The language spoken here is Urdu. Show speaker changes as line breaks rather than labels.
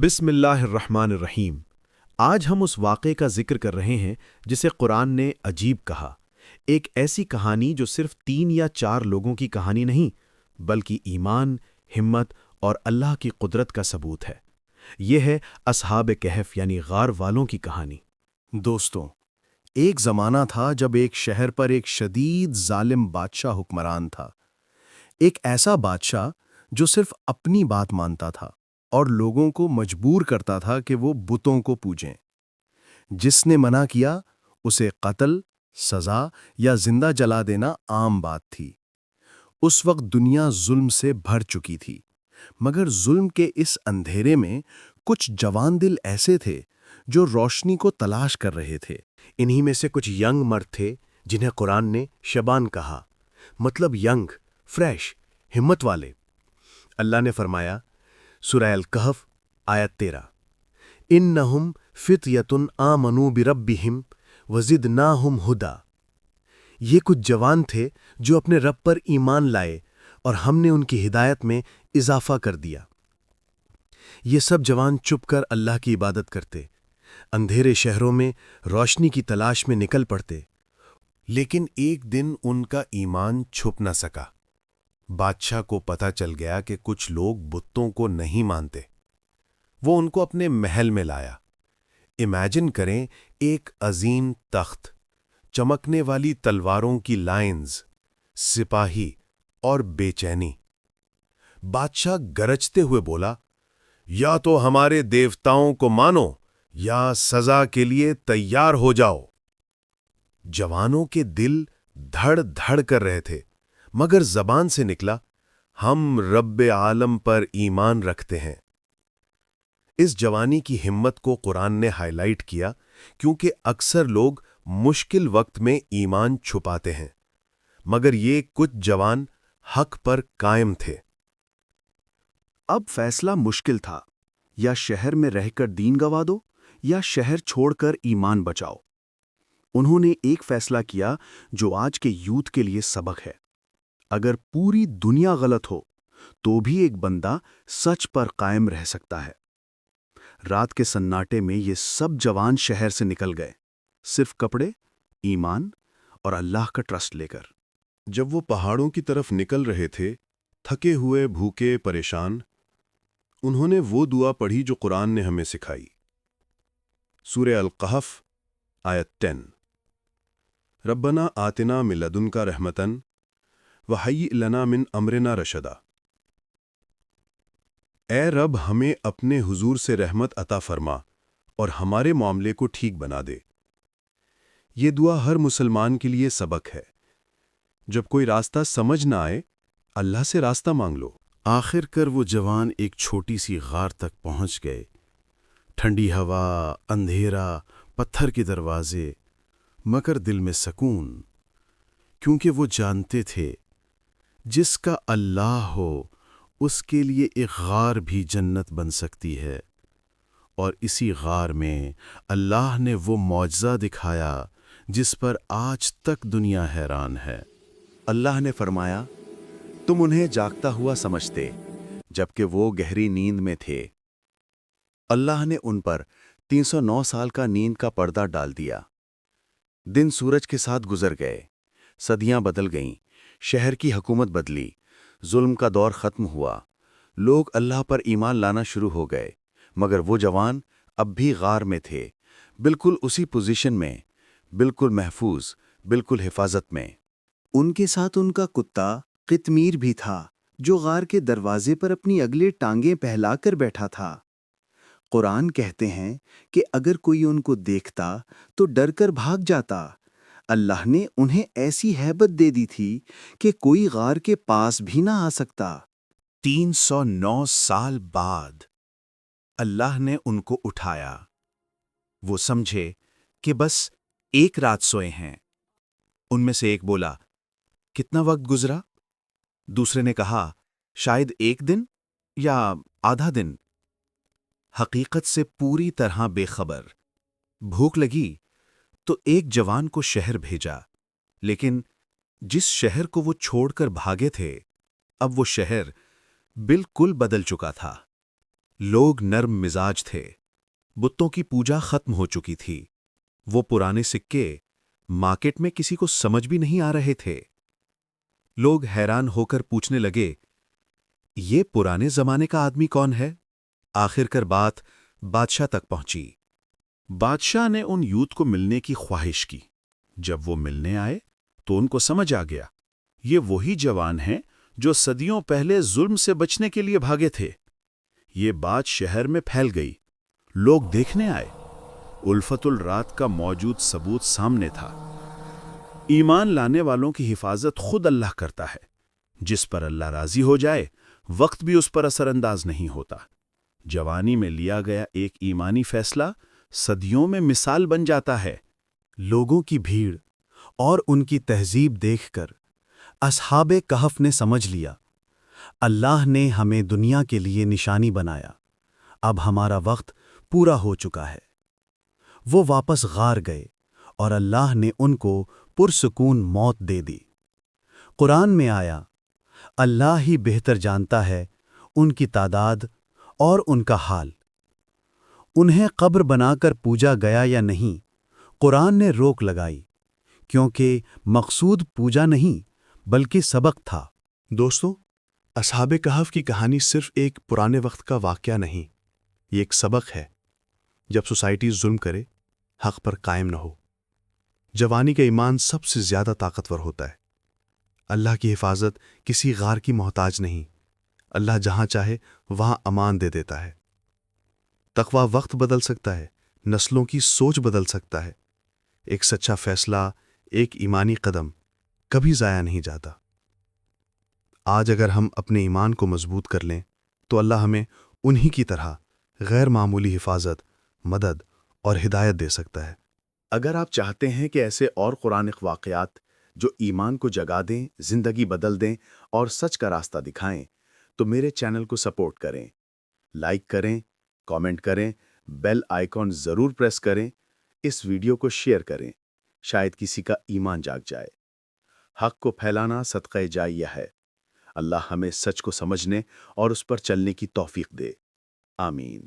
بسم اللہ الرحمن الرحیم۔ آج ہم اس واقعے کا ذکر کر رہے ہیں جسے قرآن نے عجیب کہا، ایک ایسی کہانی جو صرف 3 یا 4 لوگوں کی کہانی نہیں، بلکہ ایمان، ہمت اور اللہ کی قدرت کا ثبوت ہے۔ یہ ہے اصحاب کہف یعنی غار والوں کی کہانی۔
دوستوں، ایک زمانہ تھا جب ایک شہر پر ایک شدید ظالم بادشاہ حکمران تھا۔ ایک ایسا بادشاہ جو صرف اپنی بات مانتا تھا اور لوگوں کو مجبور کرتا تھا کہ وہ بتوں کو پوجیں۔ جس نے منع کیا اسے قتل، سزا یا زندہ جلا دینا عام بات تھی۔ اس وقت دنیا ظلم سے بھر چکی تھی، مگر ظلم کے اس اندھیرے میں کچھ جوان دل ایسے تھے جو روشنی کو تلاش کر رہے تھے۔
انہی میں سے کچھ ینگ مرد تھے جنہیں قرآن نے شبان کہا، مطلب ینگ، فریش، ہمت والے۔ اللہ نے فرمایا سورہ الکہف آیت 13، انہم فتیۃ آمنوا بربہم وزدناہم ھدی۔ یہ کچھ جوان تھے جو اپنے رب پر ایمان لائے اور ہم نے ان کی ہدایت میں اضافہ کر دیا۔ یہ سب جوان چپ کر اللہ کی عبادت کرتے، اندھیرے شہروں میں روشنی کی تلاش میں نکل پڑتے۔
لیکن ایک دن ان کا ایمان چھپ نہ سکا۔ بادشاہ کو پتہ چل گیا کہ کچھ لوگ بتوں کو نہیں مانتے۔ وہ ان کو اپنے محل میں لایا۔ امیجن کریں ایک عظیم تخت، چمکنے والی تلواروں کی لائنز، سپاہی اور بے چینی۔ بادشاہ گرجتے ہوئے بولا، یا تو ہمارے دیوتاؤں کو مانو یا سزا کے لیے تیار ہو جاؤ۔ جوانوں کے دل دھڑ دھڑ کر رہے تھے، مگر زبان سے نکلا، ہم رب عالم پر ایمان رکھتے ہیں۔ اس جوانی کی ہمت کو قرآن نے ہائی لائٹ کیا کیونکہ اکثر لوگ مشکل وقت میں ایمان چھپاتے ہیں، مگر یہ کچھ جوان حق پر قائم تھے۔
اب فیصلہ مشکل تھا، یا شہر میں رہ کر دین گوا دو یا شہر چھوڑ کر ایمان بچاؤ۔ انہوں نے ایک فیصلہ کیا جو آج کے یوتھ کے لیے سبق ہے۔ اگر پوری دنیا غلط ہو تو بھی ایک بندہ سچ پر قائم رہ سکتا ہے۔ رات کے سناٹے میں یہ سب جوان شہر سے نکل گئے، صرف کپڑے، ایمان اور اللہ کا ٹرسٹ لے کر۔
جب وہ پہاڑوں کی طرف نکل رہے تھے، تھکے ہوئے، بھوکے، پریشان، انہوں نے وہ دعا پڑھی جو قرآن نے ہمیں سکھائی۔ سورہ الکہف آیت 10، ربنا آتنا من لدنک رحمتاً وہیئ لنا من امرنا رشدا۔ اے رب، ہمیں اپنے حضور سے رحمت عطا فرما اور ہمارے معاملے کو ٹھیک بنا دے۔ یہ دعا ہر مسلمان کے لیے سبق ہے۔ جب کوئی راستہ سمجھ نہ آئے، اللہ سے راستہ مانگ لو۔
آخر کر وہ جوان ایک چھوٹی سی غار تک پہنچ گئے۔ ٹھنڈی ہوا، اندھیرا، پتھر کے دروازے، مگر دل میں سکون، کیونکہ وہ جانتے تھے جس کا اللہ ہو اس کے لیے ایک غار بھی جنت بن سکتی ہے۔ اور اسی غار میں اللہ نے وہ معجزہ دکھایا جس پر آج تک دنیا حیران ہے۔ اللہ نے فرمایا، تم انہیں جاگتا ہوا سمجھتے جبکہ وہ گہری نیند میں تھے۔ اللہ نے ان پر 309 سال کا نیند کا پردہ ڈال دیا۔ دن سورج کے ساتھ گزر گئے، صدیاں بدل گئیں، شہر کی حکومت بدلی، ظلم کا دور ختم ہوا، لوگ اللہ پر ایمان لانا شروع ہو گئے، مگر وہ جوان اب بھی غار میں تھے، بالکل اسی پوزیشن میں، بالکل محفوظ، بالکل حفاظت میں۔ ان کے ساتھ ان کا کتا قطمیر بھی تھا جو غار کے دروازے پر اپنی اگلی ٹانگیں پہلا کر بیٹھا تھا۔ قرآن کہتے ہیں کہ اگر کوئی ان کو دیکھتا تو ڈر کر بھاگ جاتا۔ اللہ نے انہیں ایسی ہیبت دے دی تھی کہ کوئی غار کے پاس بھی نہ آ سکتا۔ 309 سال بعد اللہ نے ان کو اٹھایا۔ وہ سمجھے کہ بس ایک رات سوئے ہیں۔ ان میں سے ایک بولا، کتنا وقت گزرا؟ دوسرے نے کہا، شاید 1 دن یا آدھا دن۔ حقیقت سے پوری طرح بے خبر۔ بھوک لگی تو ایک جوان کو شہر بھیجا، لیکن جس شہر کو وہ چھوڑ کر بھاگے تھے، اب وہ شہر بالکل بدل چکا تھا۔
لوگ نرم مزاج تھے، بتوں کی پوجا ختم ہو چکی تھی، وہ پرانے سکے مارکیٹ میں کسی کو سمجھ بھی نہیں آ رہے تھے۔ لوگ حیران ہو کر پوچھنے لگے، یہ پرانے زمانے کا آدمی کون ہے؟ آخر کر بات بادشاہ تک پہنچی۔
بادشاہ نے ان یوتھ کو ملنے کی خواہش کی۔ جب وہ ملنے آئے تو ان کو سمجھ آ گیا، یہ وہی جوان ہیں جو صدیوں پہلے ظلم سے بچنے کے لیے بھاگے تھے۔ یہ بات شہر میں پھیل گئی، لوگ دیکھنے آئے۔ الفت الرات کا موجود ثبوت سامنے تھا۔ ایمان لانے والوں کی حفاظت خود اللہ کرتا ہے۔ جس پر اللہ راضی ہو جائے، وقت بھی اس پر اثر انداز نہیں ہوتا۔ جوانی میں لیا گیا ایک ایمانی فیصلہ صدیوں میں مثال بن جاتا ہے۔
لوگوں کی بھیڑ اور ان کی تہذیب دیکھ کر اصحاب کہف نے سمجھ لیا، اللہ نے ہمیں دنیا کے لیے نشانی بنایا، اب ہمارا وقت پورا ہو چکا ہے۔ وہ واپس غار گئے اور اللہ نے ان کو پرسکون موت دے دی۔ قرآن میں آیا، اللہ ہی بہتر جانتا ہے ان کی تعداد اور ان کا حال۔ انہیں قبر بنا کر پوجا گیا یا نہیں، قرآن نے روک لگائی، کیونکہ مقصود پوجا نہیں بلکہ سبق تھا۔
دوستو، اصحاب کہف کی کہانی صرف ایک پرانے وقت کا واقعہ نہیں، یہ ایک سبق ہے۔ جب سوسائٹی ظلم کرے، حق پر قائم نہ ہو، جوانی کا ایمان سب سے زیادہ طاقتور ہوتا ہے۔ اللہ کی حفاظت کسی غار کی محتاج نہیں، اللہ جہاں چاہے وہاں امان دے دیتا ہے۔ تقویٰ وقت بدل سکتا ہے، نسلوں کی سوچ بدل سکتا ہے۔ ایک سچا فیصلہ، ایک ایمانی قدم کبھی ضائع نہیں جاتا۔ آج اگر ہم اپنے ایمان کو مضبوط کر لیں تو اللہ ہمیں انہی کی طرح غیر معمولی حفاظت، مدد اور ہدایت دے سکتا ہے۔
اگر آپ چاہتے ہیں کہ ایسے اور قرآنک واقعات جو ایمان کو جگا دیں، زندگی بدل دیں اور سچ کا راستہ دکھائیں، تو میرے چینل کو سپورٹ کریں، لائک کریں، کامنٹ کریں، بیل آئیکن ضرور پریس کریں، اس ویڈیو کو شیئر کریں، شاید کسی کا ایمان جاگ جائے۔ حق کو پھیلانا صدقہ جاریہ ہے۔ اللہ ہمیں سچ کو سمجھنے اور اس پر چلنے کی توفیق دے۔ آمین۔